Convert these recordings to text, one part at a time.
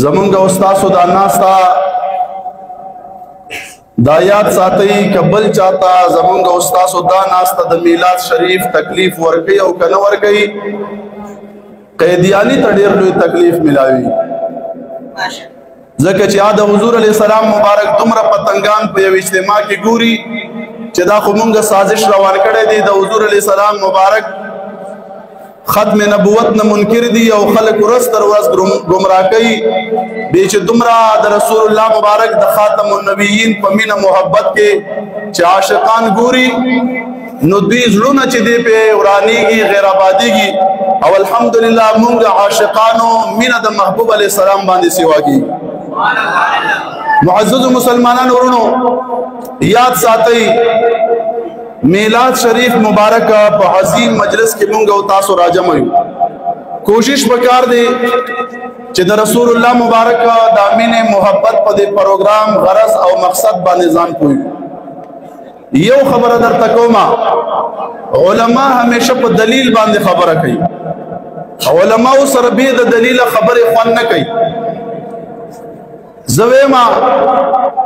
زمونږ استاد دا ناستا دا یاد ساتي کبل چاته زمونږ استاد دا ناستا د میلاد شریف تکلیف ورکي او کنه ورکي قیدیانی ته ډېر لوی تکلیف ملاوي ځکه چې د حضور علیه السلام مبارک دومره پتنګان په یو اجتماع کې ګوري چې دا خو مونږ سازش روان کړی دی د حضور علیه السلام مبارک ختم نبوت نه منکر دي او خلک ورځ تر ورځ ګمراه کوي بې چې دومره د رسول الله مبارک د خاتم النبیین په مینه محبت کې چې عاشقان ګوري نو دوی زړونه چې دی پې ورانیږي غیر آبادیږي او الحمدلله مونږ عاشقانو مینه د محبوب علیه السلام باندې سیوا کیږي معزز مسلمانان ورونو یاد ساتئ میلاد شریف مبارک په عظیم مجلس کې مونږ او تاسو راجم یو کوشش وکړ دې چې د رسول الله مبارک د امینه محبت په دې پروګرام غرض او مقصد باندې ځان پوي یو خبره درته کوم علما همیشه په دلیل باندې خبره کوي علما سره به د دلیل خبره خوان نه کوي زویما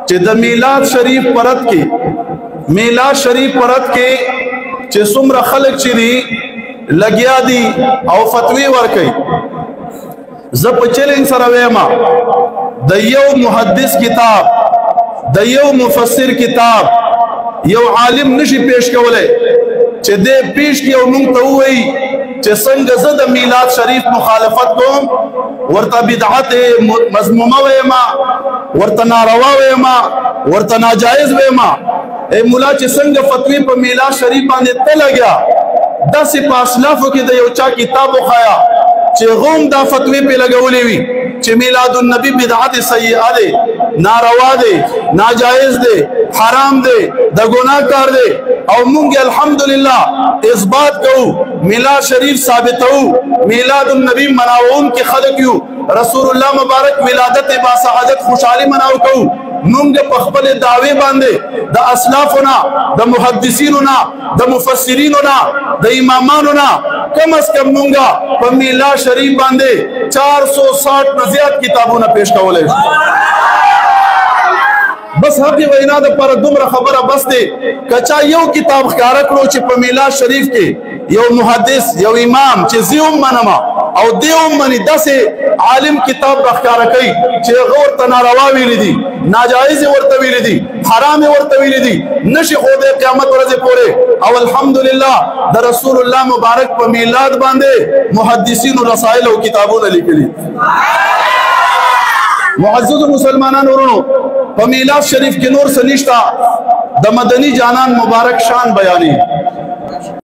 چې د میلاد شریف پرد کې میلاد شریف پرد کې چې څومره خلک چې دي لګیا دي او فتوی ورکوي زه په چیلنج سره وایم د یو محدث کتاب د یو مفسر کتاب یو عالم نشي پیش کولای چې دې پیش کې او موږ ته وایي چې څنګه زه د میلاد شریف مخالفت کوم ورته بدعت مذمومه وایم ورته ناروا وایم ورته ناجایز وایم اے مولا چې څنګه فتوی په میلاد شریف باندې ته لګیا داسې په اسلافو کې د یو چا کتاب وخایا چې غوم دا فتوی په لګولې وي چې میلاد النبی بدعت سیئه ده ناروا ده ناجایز ده حرام ده د ګناه کار ده او مونږ الحمدلله اثبات کوو میلاد شریف ثابتو میلاد النبی مناون کې خلق یو رسول الله مبارک ولادت با سعادت خوشحالي مناو کوو مونږ په خپل دعوی باندې د اسلافنا د محدثیننا د مفسریننا د اماماننا کم از کم مونږ په میلاد شریف باندې 460 نه زیات کتابونه پیش کولای بس هغه وینا د پر دومره خبره بس دی کچا یو کتاب ښکارا کړو چې په میلاد شریف کې یو محدث یو امام چې زیوم منما او دیوم منی داسې عالم کتاب ښکارا کوي چې غور تناروا ویل دي ناجایز ورته ویل دي حرام ورته ویل دي نشي خو د قیامت ورځې پورې او الحمدلله د رسول الله مبارک په میلاد باندې محدثین رسائل او کتابونه لیکلي معزز مسلمانان ورونو په میلاد شریف کې نور څه نشته د مدني جانان مبارک شان بیانې